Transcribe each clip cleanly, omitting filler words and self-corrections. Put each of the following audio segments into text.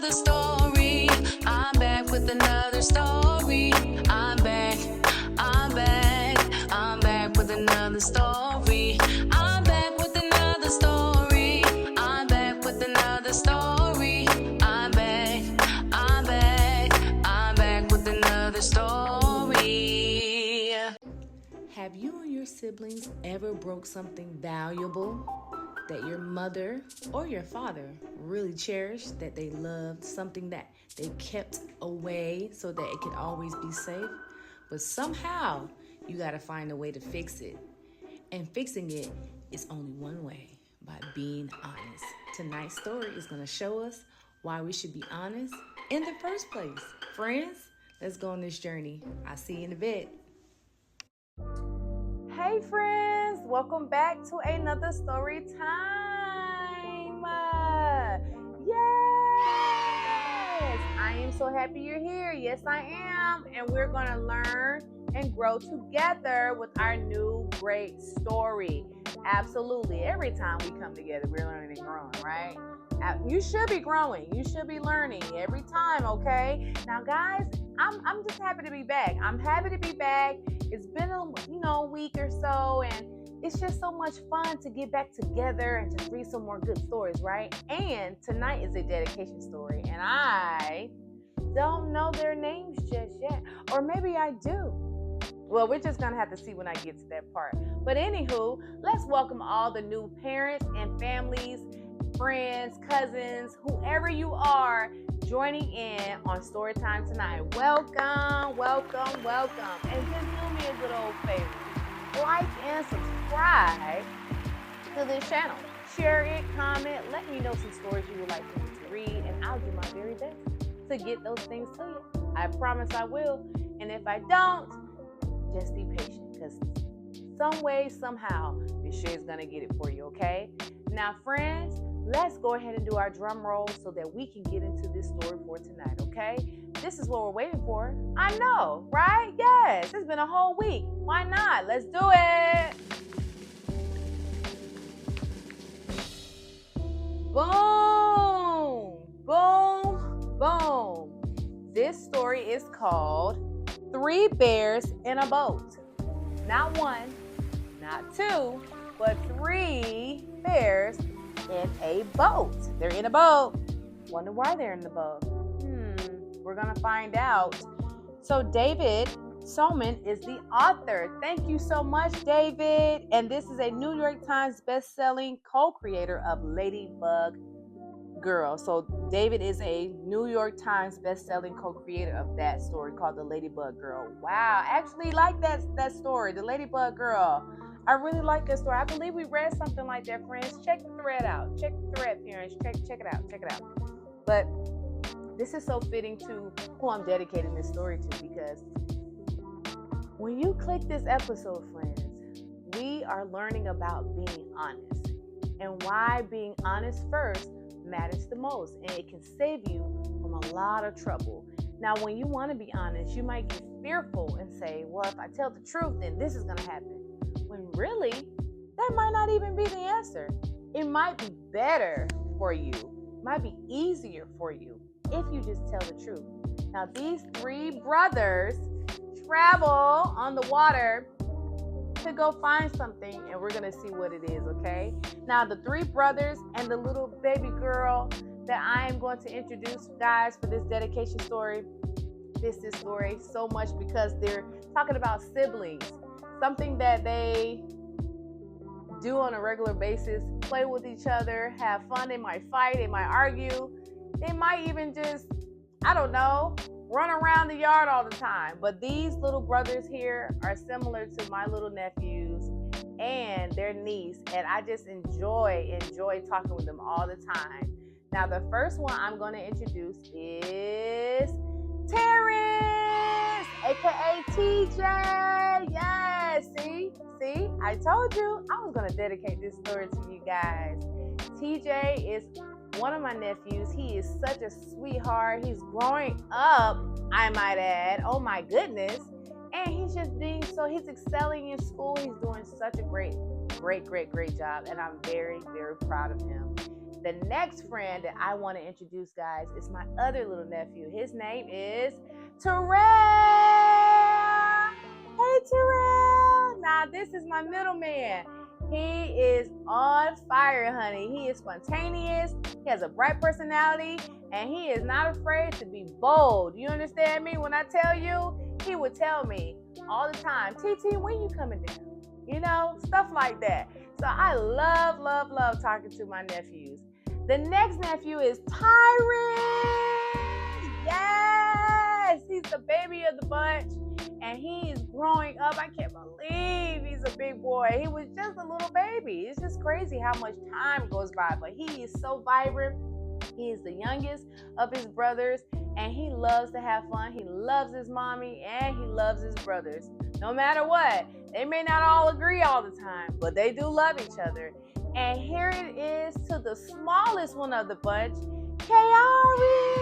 another story. I'm back with another story. I'm back with another story. I'm back with another story. I'm back with another story. I'm back with another story. Have you and your siblings ever broke something valuable that your mother or your father really cherished, that they loved, something that they kept away so that it could always be safe? But somehow you got to find a way to fix it. And fixing it is only one way, by being honest. Tonight's story is going to show us why we should be honest in the first place. Friends, let's go on this journey. I'll see you in a bit. Hey friends, welcome back to another story time. Yes, I am so happy you're here. Yes, I am. And we're going to learn and grow together with our new great story. Absolutely. Every time we come together, we're learning and growing, right? You should be growing. You should be learning every time, okay? Now, guys, I'm just happy to be back. I'm happy to be back. It's been a week or so, and it's just so much fun to get back together and just read some more good stories, right? And tonight is a dedication story, and I don't know their names just yet, or maybe I do. Well, we're just gonna have to see when I get to that part. But anywho, let's welcome all the new parents and families, friends, cousins, whoever you are, joining in on story time tonight. Welcome, welcome, welcome. And just do me a good old favor. Like and subscribe to this channel. Share it, comment, let me know some stories you would like for me to read, and I'll do my very best to get those things to you. I promise I will. And if I don't, just be patient, because some way, somehow, Ms.Shay is going to get it for you, okay? Now, friends, let's go ahead and do our drum roll so that we can get into this story for tonight, okay? This is what we're waiting for. I know, right? Yes, it's been a whole week. Why not? Let's do it. Boom, boom, boom. This story is called 3 Bears in a Boat. Not one, not two, but 3 bears in a boat. They're in a boat. Wonder why they're in the boat. We're gonna find out. So David Soman is the author. Thank you so much, David. And this is a New York Times best-selling co-creator of Ladybug Girl. So David is a New York Times best-selling co-creator of that story called The Ladybug Girl. Wow, I actually like that story, The Ladybug Girl. I really like this story. I believe we read something like that, friends. Check the thread out. Check the thread, parents. Check it out. Check it out. But this is so fitting to who I'm dedicating this story to, because when you click this episode, friends, we are learning about being honest and why being honest first matters the most, and it can save you from a lot of trouble. Now, when you want to be honest, you might get fearful and say, well, if I tell the truth, then this is going to happen. When really, that might not even be the answer. It might be better for you. It might be easier for you if you just tell the truth. Now, these 3 brothers travel on the water to go find something, and we're going to see what it is, okay? Now, the 3 brothers and the little baby girl that I am going to introduce, guys, for this dedication story. This story so much because they're talking about siblings, something that they do on a regular basis, play with each other, have fun. They might fight, they might argue, they might even just, I don't know, run around the yard all the time. But these little brothers here are similar to my little nephews and their niece, and I just enjoy talking with them all the time. Now, the first one I'm going to introduce is Terrence, aka TJ. Yes, see, I told you I was going to dedicate this story to you guys. TJ is one of my nephews. He is such a sweetheart. He's growing up, I might add. Oh my goodness. And he's excelling in school. He's doing such a great job. And I'm very, very proud of him. The next friend that I want to introduce, guys, is my other little nephew. His name is Terrell. Hey, Terrell. Now, this is my middleman. He is on fire, honey. He is spontaneous. He has a bright personality, and he is not afraid to be bold. You understand me? When I tell you, he would tell me all the time, TT, when you coming down? You know, stuff like that. So I love, love, love talking to my nephews. The next nephew is Tyron. Yes, he's the baby of the bunch, and he is growing up. I can't believe he's a big boy. He was just a little baby. It's just crazy how much time goes by, but he is so vibrant. He is the youngest of his brothers, and he loves to have fun. He loves his mommy, and he loves his brothers. No matter what, they may not all agree all the time, but they do love each other. And here it is to the smallest one of the bunch, Kayari.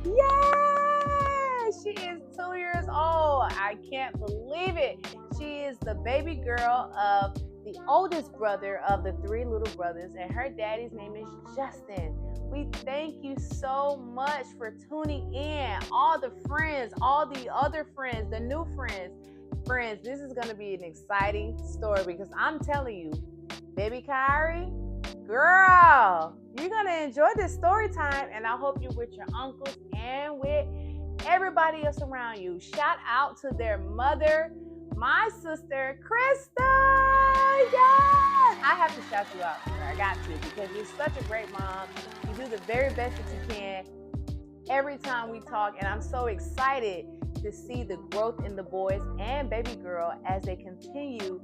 Yay! She is 2 years old. I can't believe it. She is the baby girl of the oldest brother of the 3 little brothers, and her daddy's name is Justin. We thank you so much for tuning in. All the friends, all the other friends, the new friends. Friends, this is going to be an exciting story because I'm telling you, baby Kyrie, girl, you're going to enjoy this story time, and I hope you're with your uncles and with everybody else around you. Shout out to their mother, my sister, Krista. Yes! I have to shout you out, sister. I got to, because you're such a great mom. You do the very best that you can every time we talk, and I'm so excited to see the growth in the boys and baby girl as they continue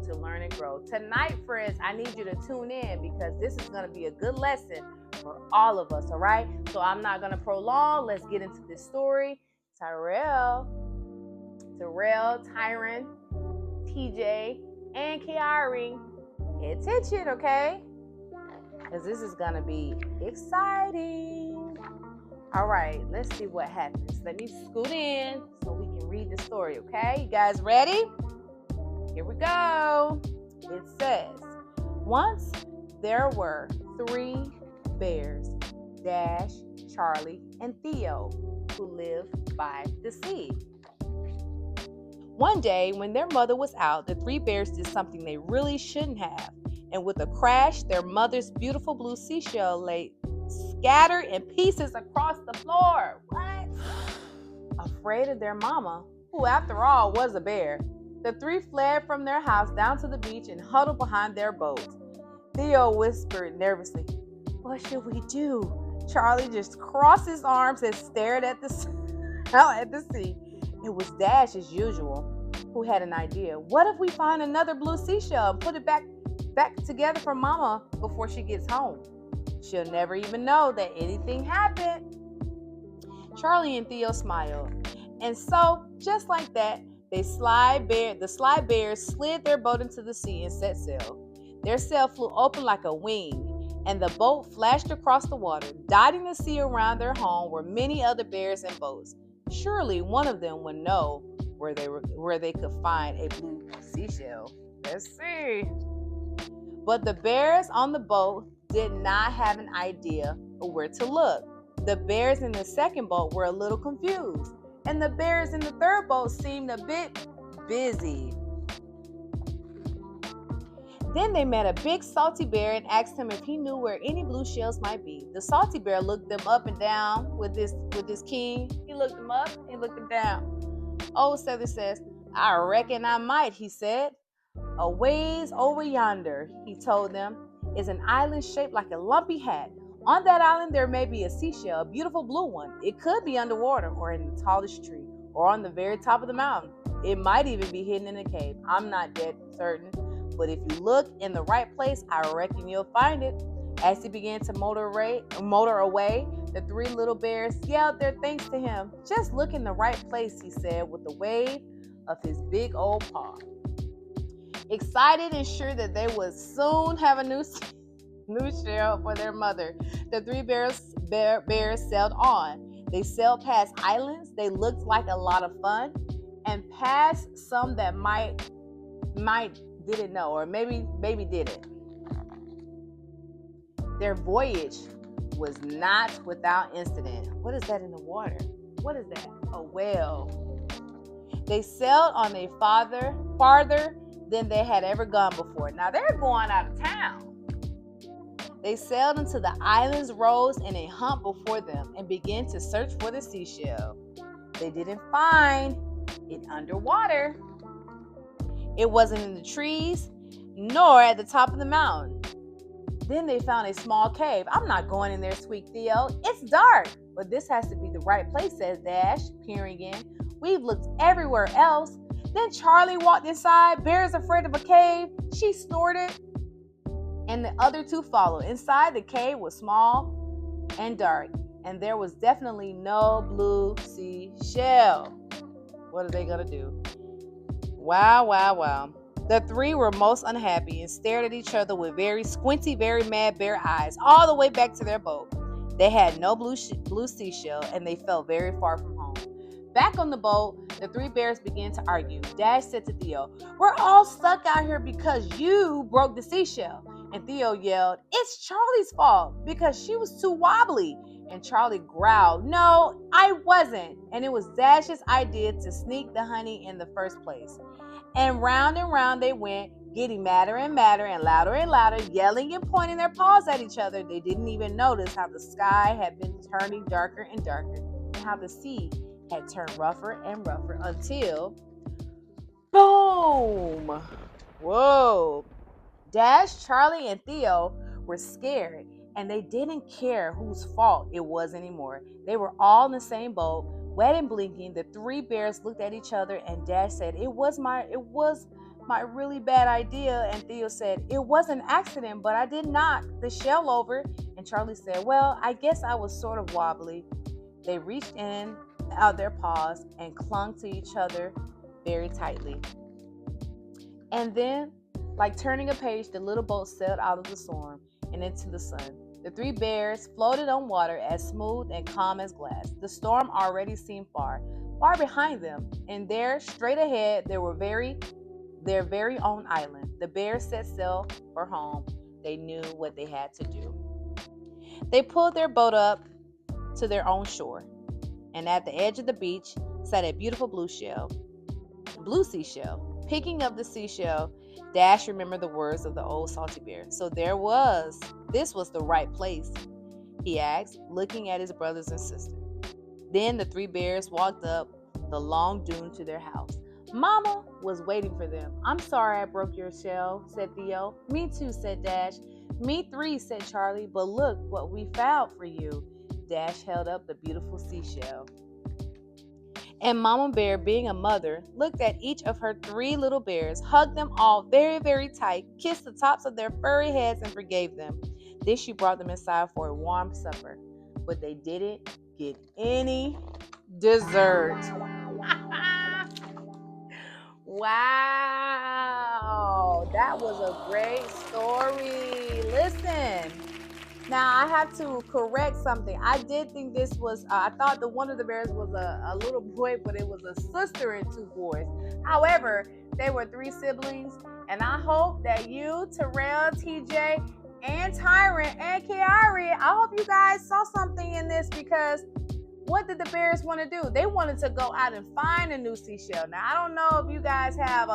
to learn and grow. Tonight, friends, I need you to tune in because this is going to be a good lesson for all of us, all right? So I'm not going to prolong. Let's get into this story. Tyron, Tyron, TJ, and Kiari, pay attention, okay? Because this is going to be exciting. All right, let's see what happens. Let me scoot in so we can read the story, okay? You guys ready? Here we go. It says, once there were 3 bears, Dash, Charlie, and Theo, who lived by the sea. One day, when their mother was out, the 3 bears did something they really shouldn't have. And with a crash, their mother's beautiful blue seashell lay scattered in pieces across the floor. What? Afraid of their mama, who after all was a bear, the 3 fled from their house down to the beach and huddled behind their boat. Theo whispered nervously, "What should we do?" Charlie just crossed his arms and stared at the sea. It was Dash, as usual, who had an idea. What if we find another blue seashell and put it back together for Mama before she gets home? She'll never even know that anything happened. Charlie and Theo smiled. And so, just like that, the sly bears slid their boat into the sea and set sail. Their sail flew open like a wing, and the boat flashed across the water. Dotting the sea around their home were many other bears and boats. Surely one of them would know where they could find a blue seashell. Let's see. But the bears on the boat did not have an idea of where to look. The bears in the second boat were a little confused, and the bears in the third boat seemed a bit busy. Then they met a big salty bear and asked him if he knew where any blue shells might be. The salty bear looked them up and down with his king. He looked them up, he looked them down. Old Feather says, "I reckon I might," he said. "A ways over yonder," he told them, "is an island shaped like a lumpy hat. On that island there may be a seashell, a beautiful blue one. It could be underwater or in the tallest tree or on the very top of the mountain. It might even be hidden in a cave. I'm not dead certain. But if you look in the right place, I reckon you'll find it." As he began to motor away, the 3 little bears yelled their thanks to him. "Just look in the right place," he said with a wave of his big old paw. Excited and sure that they would soon have a new shell for their mother, the 3 bears sailed on. They sailed past islands they looked like a lot of fun, and past some that might didn't know, or maybe didn't. Their voyage was not without incident. What is that in the water? What is that? A whale. They sailed on a farther than they had ever gone before. Now they're going out of town. They sailed until the islands rose in a hump before them and began to search for the seashell. They didn't find it underwater. It wasn't in the trees, nor at the top of the mountain. Then they found a small cave. I'm not going in there, sweet Theo. It's dark. But this has to be the right place, says Dash, peering in. We've looked everywhere else. Then Charlie walked inside. Bear is afraid of a cave. She snorted. And the other two followed. Inside, the cave was small and dark. And there was definitely no blue seashell. What are they going to do? Wow, wow, wow. The three were most unhappy and stared at each other with very squinty, very mad bear eyes all the way back to their boat. They had no blue seashell, and they felt very far from home. Back on the boat, the three bears began to argue. Dash said to Theo, "We're all stuck out here because you broke the seashell." And Theo yelled, "It's Charlie's fault because she was too wobbly." And Charlie growled, "No, I wasn't." And it was Dash's idea to sneak the honey in the first place. And round they went, getting madder and madder and louder, yelling and pointing their paws at each other. They didn't even notice how the sky had been turning darker and darker, and how the sea had turned rougher and rougher until, boom! Whoa! Dash, Charlie, and Theo were scared, and they didn't care whose fault it was anymore. They were all in the same boat, wet and blinking. The three bears looked at each other, and Dash said, It was my really bad idea." And Theo said, "It was an accident, but I did knock the shell over." And Charlie said, "Well, I guess I was sort of wobbly." They reached in out their paws and clung to each other very tightly. And then, like turning a page, the little boat sailed out of the storm and into the sun. The three bears floated on water as smooth and calm as glass. The storm already seemed far behind them, and there, straight ahead, their very own island. The bears set sail for home. They knew what they had to do. They pulled their boat up to their own shore, and at the edge of the beach sat a beautiful blue seashell. Picking up the seashell, Dash remembered the words of the old salty bear. So this was the right place, he asked, looking at his brothers and sister. Then the three bears walked up the long dune to their house. Mama was waiting for them. "I'm sorry I broke your shell," said Theo. "Me too," said Dash. "Me three," said Charlie. "But look what we found for you." Dash held up the beautiful seashell. And Mama Bear, being a mother, looked at each of her three little bears, hugged them all very, very tight, kissed the tops of their furry heads, and forgave them. Then she brought them inside for a warm supper. But they didn't get any dessert. Wow, that was a great story. Listen. Now, I have to correct something. I did think this was, I thought that one of the bears was a little boy, but it was a sister and two boys. However, they were three siblings, and I hope that you, Terrell, TJ, and Tyrant, and Kiari, I hope you guys saw something in this, because what did the bears want to do? They wanted to go out and find a new seashell. Now, I don't know if you guys have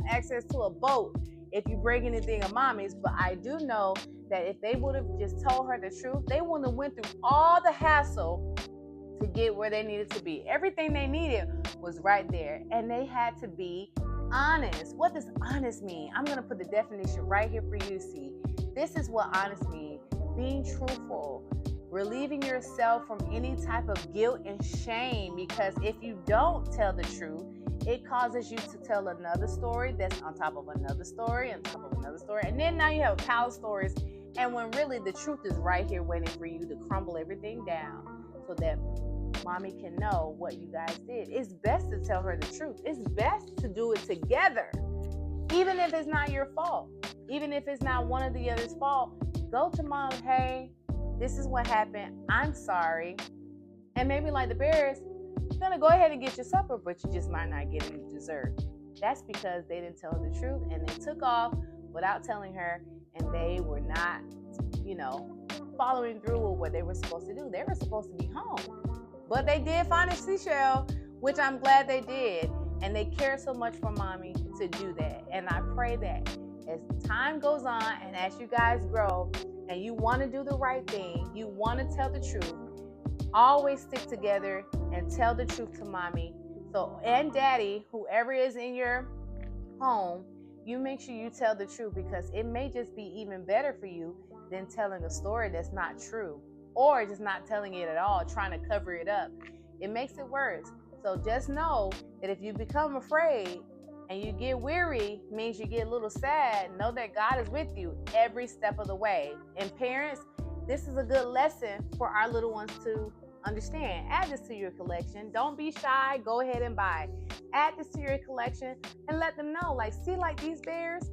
access to a boat if you bring anything of mommy's, but I do know that if they would have just told her the truth, they wouldn't have went through all the hassle to get where they needed to be. Everything they needed was right there, and they had to be honest. What does honest mean? I'm going to put the definition right here for you to see. This is what honest means: being truthful, relieving yourself from any type of guilt and shame, because if you don't tell the truth, it causes you to tell another story that's on top of another story, on top of another story, and then now you have a pile of stories, and when really the truth is right here waiting for you to crumble everything down so that mommy can know what you guys did. It's best to tell her the truth. It's best to do it together, even if it's not your fault, even if it's not one of the other's fault. Go to mom, "Hey, this is what happened. I'm sorry." And maybe like the bears, you're going to go ahead and get your supper, but you just might not get any dessert. That's because they didn't tell her the truth, and they took off without telling her, and they were not, following through with what they were supposed to do. They were supposed to be home. But they did find a seashell, which I'm glad they did. And they care so much for mommy to do that. And I pray that as time goes on and as you guys grow and you want to do the right thing, you want to tell the truth, always stick together and tell the truth to mommy. So, and daddy, whoever is in your home, you make sure you tell the truth, because it may just be even better for you than telling a story that's not true, or just not telling it at all, trying to cover it up. It makes it worse. So just know that if you become afraid and you get weary, means you get a little sad, know that God is with you every step of the way. And parents, this is a good lesson for our little ones to understand. Add this to your collection. Don't be shy. Go ahead and buy. Add this to your collection and let them know, like, see, like these bears,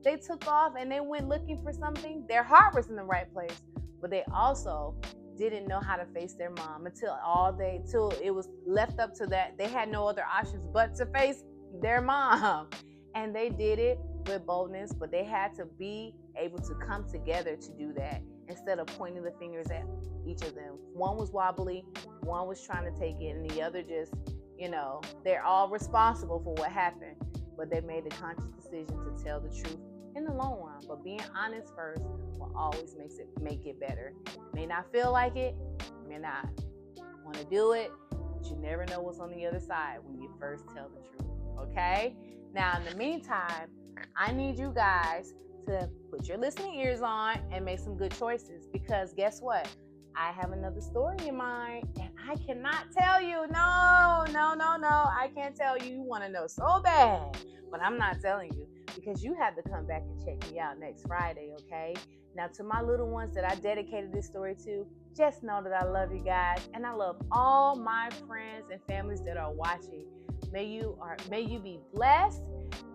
they took off and they went looking for something. Their heart was in the right place, but they also didn't know how to face their mom till it was left up to that. They had no other options but to face their mom. And they did it with boldness, but they had to be able to come together to do that instead of pointing the fingers at each of them. One was wobbly, one was trying to take it, and the other just, they're all responsible for what happened, but they made a conscious decision to tell the truth in the long run. But being honest first will always make it better. May not feel like it, may not want to do it, but you never know what's on the other side when you first tell the truth. Okay? Now, in the meantime, I need you guys to put your listening ears on and make some good choices, because guess what? I have another story in mind, and I cannot tell you. No. I can't tell you. You want to know so bad, but I'm not telling you, because you have to come back and check me out next Friday, okay? Now, to my little ones that I dedicated this story to, just know that I love you guys, and I love all my friends and families that are watching. May you be blessed,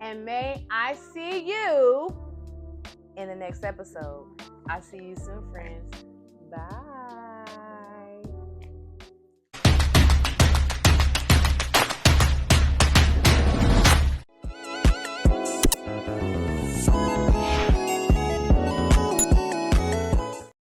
and may I see you in the next episode. I'll see you soon, friends. Bye.